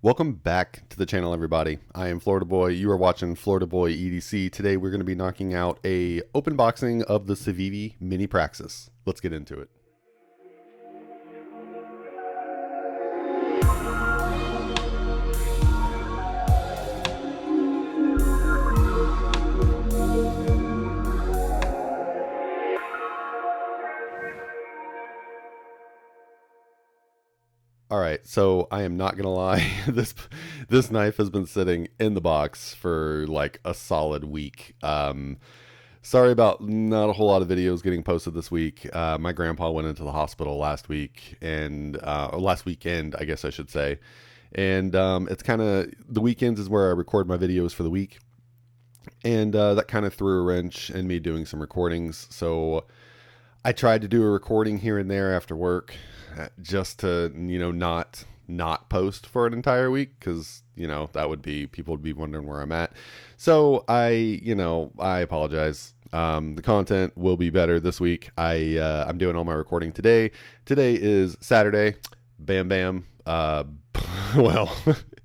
Welcome back to the channel, everybody. I am Florida Boy. You are watching Florida Boy EDC. Today we're going to be knocking out a open boxing of the Civivi Mini Praxis. Let's get into it. All right, so I am not gonna lie. This knife has been sitting in the box for like a solid week. Sorry about not a whole lot of videos getting posted this week. My grandpa went into the hospital last week and or last weekend, I guess I should say. And it's kind of the weekends is where I record my videos for the week, and that kind of threw a wrench in me doing some recordings. So I tried to do a recording here and there after work, just to, not post for an entire week, because, that would be, people would be wondering where I'm at. So I apologize. The content will be better this week. I'm doing all my recording today. Today is Saturday. Bam, bam. Well,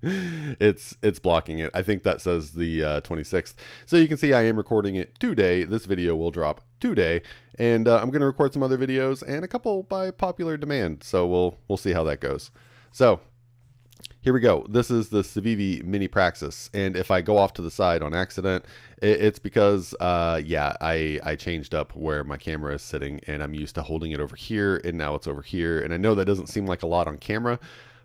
it's blocking it. I think that says the 26th. So you can see I am recording it today. This video will drop today, and I'm going to record some other videos and a couple by popular demand. So we'll see how that goes. So here we go. This is the Civivi Mini Praxis, and if I go off to the side on accident, it's because I changed up where my camera is sitting, and I'm used to holding it over here, and now it's over here. And I know that doesn't seem like a lot on camera,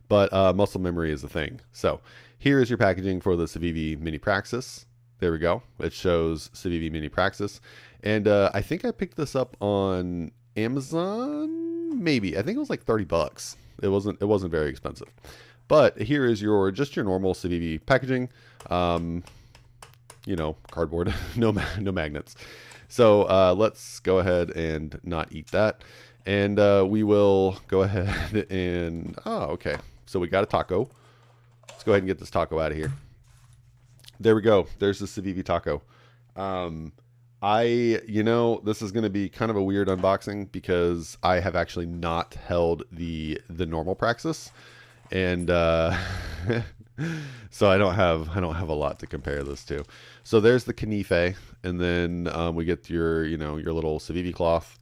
but muscle memory is a thing. So here is your packaging for the Civivi Mini Praxis. There we go. It shows Civivi Mini Praxis. And I think I picked this up on Amazon, maybe. I think it was like 30 bucks. It wasn't very expensive. But here is just your normal Civivi packaging. Cardboard, no magnets. So let's go ahead and not eat that. And we will go ahead and, okay. So we got a taco. Let's go ahead and get this taco out of here. There we go. There's the Civivi taco. This is going to be kind of a weird unboxing because I have actually not held the normal Praxis, and so I don't have a lot to compare this to. So there's the Canife, and then we get your little Civivi cloth.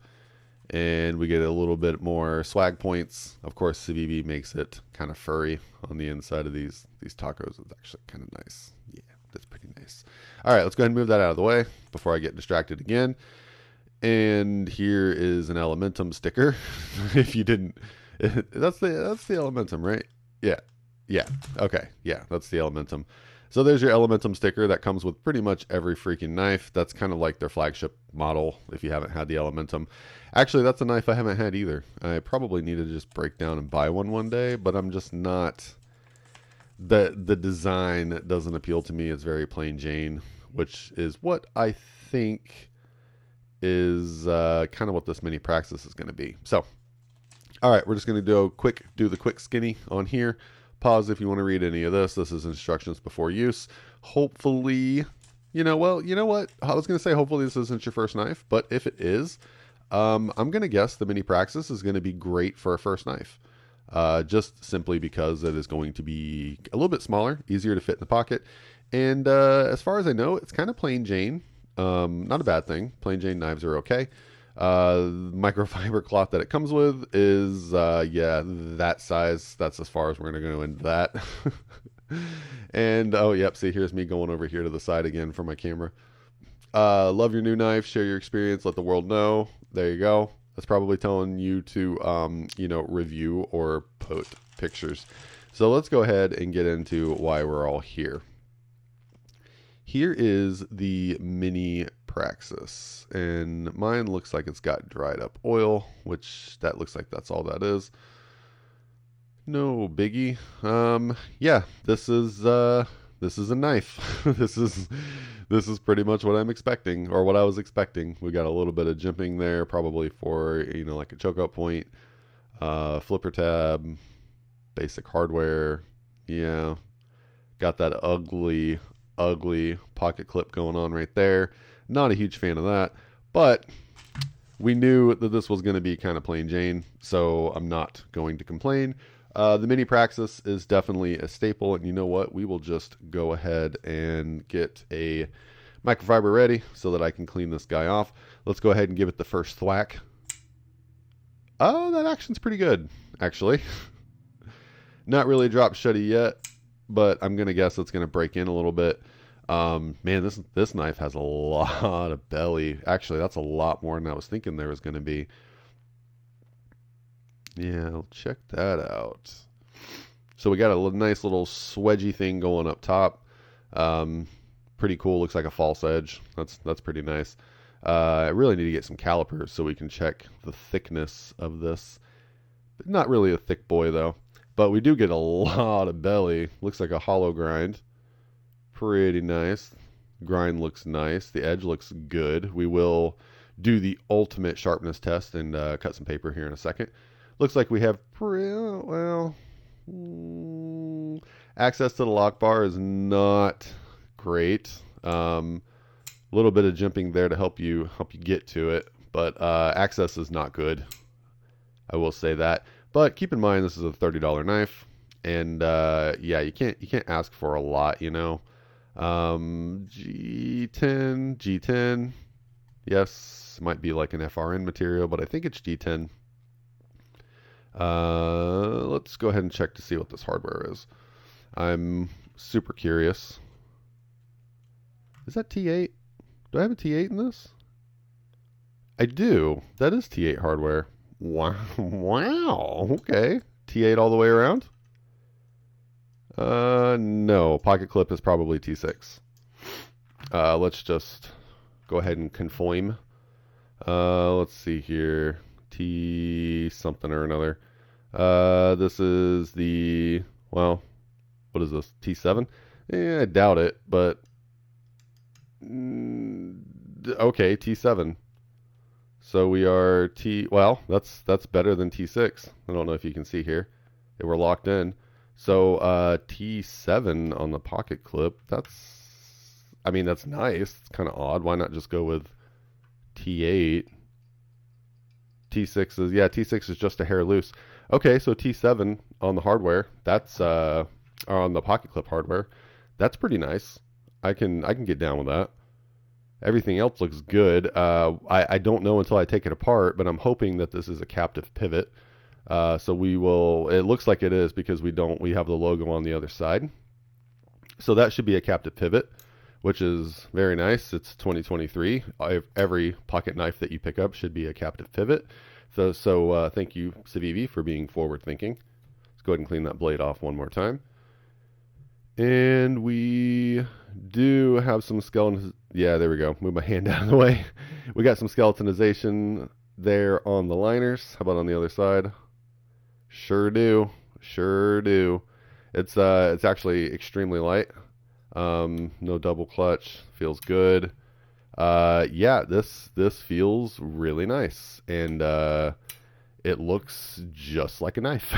And we get a little bit more swag points. Of course, Civivi makes it kind of furry on the inside of these tacos. It's actually kind of nice. Yeah, that's pretty nice. All right, let's go ahead and move that out of the way before I get distracted again. And here is an Elementum sticker. If you didn't, that's the Elementum, right? Yeah. Okay. Yeah, that's the Elementum. So there's your Elementum sticker that comes with pretty much every freaking knife. That's kind of like their flagship model if you haven't had the Elementum. Actually, that's a knife I haven't had either. I probably need to just break down and buy one day, but I'm just not... The design doesn't appeal to me. It's very plain Jane, which is what I think is kind of what this Mini Praxis is going to be. So, all right, we're just going to do the quick skinny on here. Pause if you want to read any of this. This is instructions before use. Hopefully, you know what? I was going to say hopefully this isn't your first knife, but if it is, I'm going to guess the Mini Praxis is going to be great for a first knife. Just simply because it is going to be a little bit smaller, easier to fit in the pocket. And as far as I know, it's kind of plain Jane. Not a bad thing. Plain Jane knives are okay. Microfiber cloth that it comes with is that size. That's as far as we're going to go into that. And oh yep, see, here's me going over here to the side again for my camera. Love your new knife, share your experience, let the world know. There you go. That's probably telling you to review or post pictures. So let's go ahead and get into why we're all here. Here is the Mini Praxis, and mine looks like it's got dried up oil, which that looks like that's all that is. No biggie. Yeah, this is a knife. This is pretty much what I'm expecting, or what I was expecting. We got a little bit of jimping there, probably for like a chokeout point, flipper tab, basic hardware. Yeah, got that ugly pocket clip going on right there. Not a huge fan of that, but we knew that this was going to be kind of plain Jane, so I'm not going to complain. The mini Praxis is definitely a staple, and you know what? We will just go ahead and get a microfiber ready so that I can clean this guy off. Let's go ahead and give it the first thwack. Oh, that action's pretty good, actually. Not really drop shutty yet, but I'm going to guess it's going to break in a little bit. Man, this knife has a lot of belly. Actually, that's a lot more than I was thinking there was going to be. Yeah, check that out. So we got a nice little swedgy thing going up top. Pretty cool. Looks like a false edge. That's pretty nice. I really need to get some calipers so we can check the thickness of this. Not really a thick boy though, but we do get a lot of belly. Looks like a hollow grind. Pretty nice. Grind looks nice. The edge looks good. We will do the ultimate sharpness test and cut some paper here in a second. Looks like we have access to the lock bar is not great. Little bit of jimping there to help you get to it, but access is not good. I will say that. But keep in mind this is a $30 knife, and yeah, you can't ask for a lot, you know. G10, yes, might be like an FRN material, but I think it's G10. Let's go ahead and check to see what this hardware is. I'm super curious. Is that T8? Do I have a T8 in this? I do. That is T8 hardware. Wow. Wow. Okay. T8 all the way around? No. Pocket clip is probably T6. Let's just go ahead and conform. Let's see here. T something or another. This is the, well, what is this? T7? I doubt it, but okay, T7. So we are well, that's better than T6. I don't know if you can see here. We're locked in. So T7 on the pocket clip, I mean, that's nice. It's kind of odd. Why not just go with T8? T6 is, yeah, T6 is just a hair loose. Okay, so T7 on the hardware, that's on the pocket clip hardware. That's pretty nice. I can get down with that. Everything else looks good. I don't know until I take it apart, but I'm hoping that this is a captive pivot. So we will, it looks like it is because we have the logo on the other side. So that should be a captive pivot, which is very nice. It's 2023. Every pocket knife that you pick up should be a captive pivot. So thank you, Civivi, for being forward thinking. Let's go ahead and clean that blade off one more time. And we do have some skeleton. Yeah, there we go. Move my hand out of the way. We got some skeletonization there on the liners. How about on the other side? Sure do. Sure do. It's actually extremely light. No double clutch. Feels good. Yeah, this feels really nice, and it looks just like a knife.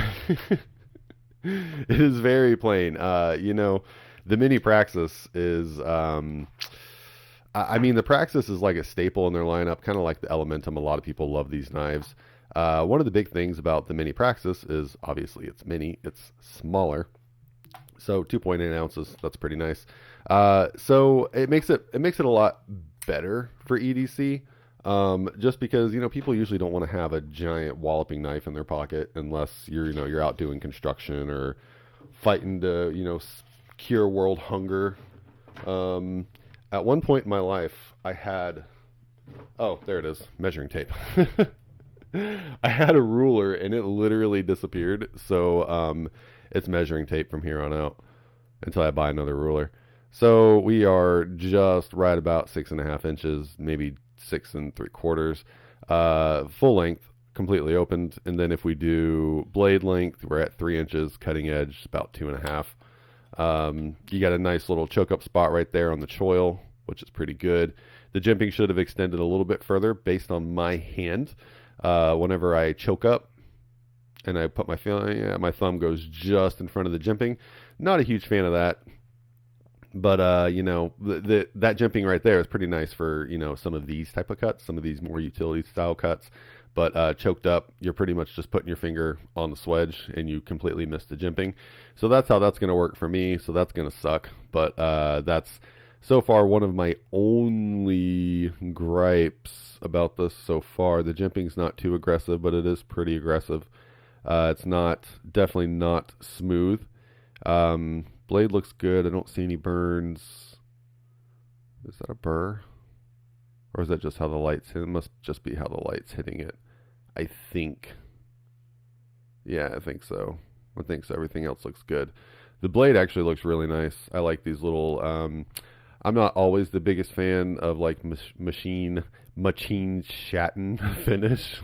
It is very plain. You know, the mini Praxis is, I mean, the Praxis is like a staple in their lineup, kind of like the Elementum. A lot of people love these knives. One of the big things about the mini Praxis is obviously it's mini, it's smaller. So 2.8 ounces, that's pretty nice. So it makes it a lot better for EDC. Just because, you know, people usually don't want to have a giant walloping knife in their pocket unless you're out doing construction or fighting to, you know, cure world hunger. At one point in my life, I had, oh, there it is, measuring tape. I had a ruler and it literally disappeared. So, it's measuring tape from here on out until I buy another ruler. So we are just right about 6.5 inches, maybe 6 3/4, full length, completely opened. And then if we do blade length, we're at 3 inches, cutting edge about 2.5. You got a nice little choke up spot right there on the choil, which is pretty good. The jimping should have extended a little bit further based on my hand. Whenever I choke up and I put my thumb goes just in front of the jimping. Not a huge fan of that. But, you know, that jimping right there is pretty nice for, you know, some of these type of cuts, some of these more utility style cuts. But choked up, you're pretty much just putting your finger on the swedge and you completely miss the jimping. So that's how that's going to work for me. So that's going to suck. But that's so far one of my only gripes about this so far. The jimping's not too aggressive, but it is pretty aggressive. It's definitely not smooth. Blade looks good. I don't see any burns. Is that a burr? Or is that just how the light's hit? It must just be how the light's hitting it. I think. Yeah, I think so. I think so. Everything else looks good. The blade actually looks really nice. I like these little... I'm not always the biggest fan of like machine shatten finish.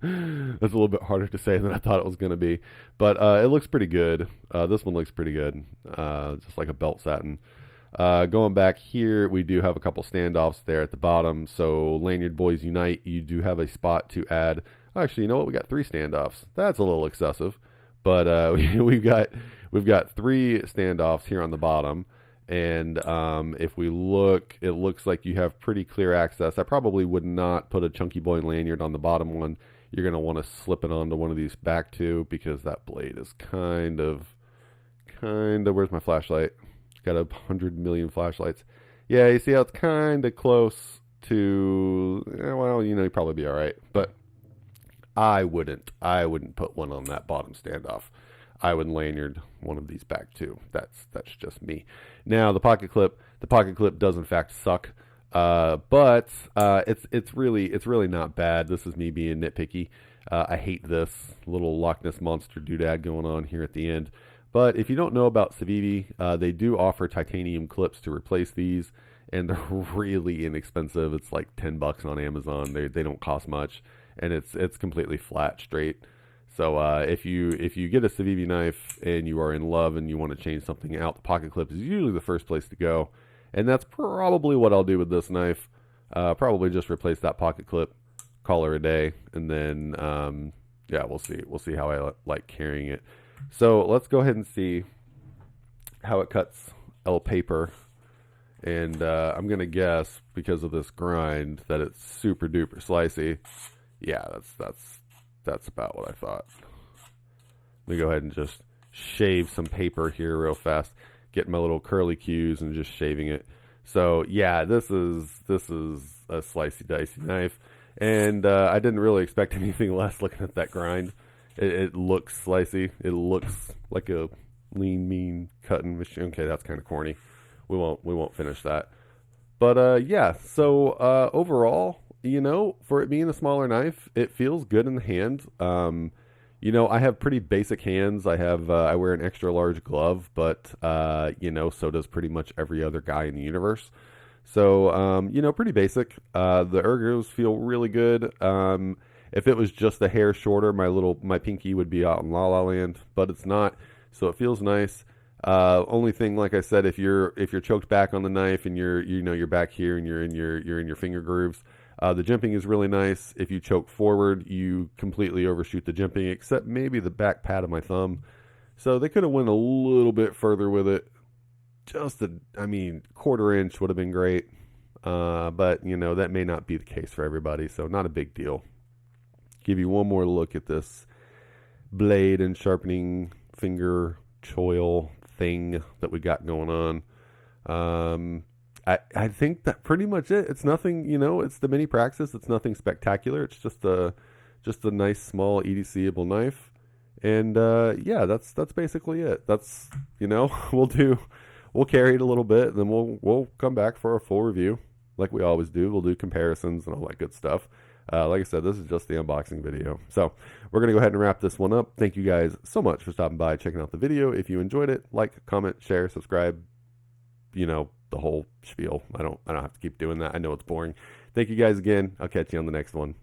That's a little bit harder to say than I thought it was going to be. But it looks pretty good. This one looks pretty good. Just like a belt satin. Going back here, we do have a couple standoffs there at the bottom. So Lanyard Boys Unite, you do have a spot to add. Actually, you know what? We got 3 standoffs. That's a little excessive. But we've got 3 standoffs here on the bottom. And if we look, it looks like you have pretty clear access. I probably would not put a Chunky Boy lanyard on the bottom one. You're going to want to slip it onto one of these back two because that blade is kind of, where's my flashlight? Got 100 million flashlights. Yeah, you see how it's kind of close to, well, you know, you'd probably be all right. But I wouldn't put one on that bottom standoff. I would lanyard one of these back too. That's just me. Now the pocket clip does in fact suck, but it's really not bad. This is me being nitpicky. I hate this little Loch Ness monster doodad going on here at the end. But if you don't know about Civivi, they do offer titanium clips to replace these, and they're really inexpensive. It's like $10 on Amazon. They don't cost much, and it's completely flat, straight. So if you get a Civivi knife and you are in love and you want to change something out, the pocket clip is usually the first place to go. And that's probably what I'll do with this knife. Probably just replace that pocket clip, call her a day, and then yeah, we'll see. We'll see how I like carrying it. So let's go ahead and see how it cuts El paper. And I'm gonna guess because of this grind that it's super duper slicey. Yeah, that's about what I thought. Let me go ahead and just shave some paper here real fast. Get my little curly cues and just shaving it. So yeah, this is a slicey dicey knife, and I didn't really expect anything less looking at that grind. It looks slicey. It looks like a lean, mean cutting machine. Okay, that's kind of corny. We won't finish that. But yeah, so overall, you know, for it being a smaller knife, it feels good in the hand. You know, I have pretty basic hands. I wear an extra large glove, but you know, so does pretty much every other guy in the universe. So you know, pretty basic. The ergos feel really good. If it was just a hair shorter, my pinky would be out in La La Land, but it's not. So it feels nice. Only thing, like I said, if you're choked back on the knife and you're back here and you're in your finger grooves, the jimping is really nice. If you choke forward, you completely overshoot the jimping, except maybe the back pad of my thumb. So they could have went a little bit further with it. Just quarter inch would have been great. But you know, that may not be the case for everybody, so not a big deal. Give you one more look at this blade and sharpening finger choil thing that we got going on. I think that pretty much it. It's nothing, you know, it's the mini Praxis. It's nothing spectacular. It's just a nice small EDC-able knife. And yeah, that's basically it. That's, you know, we'll carry it a little bit, and then we'll come back for a full review like we always do. We'll do comparisons and all that good stuff. Like I said, this is just the unboxing video. So we're going to go ahead and wrap this one up. Thank you guys so much for stopping by, checking out the video. If you enjoyed it, like, comment, share, subscribe, you know, the whole spiel. I don't have to keep doing that. I know it's boring. Thank you guys again. I'll catch you on the next one.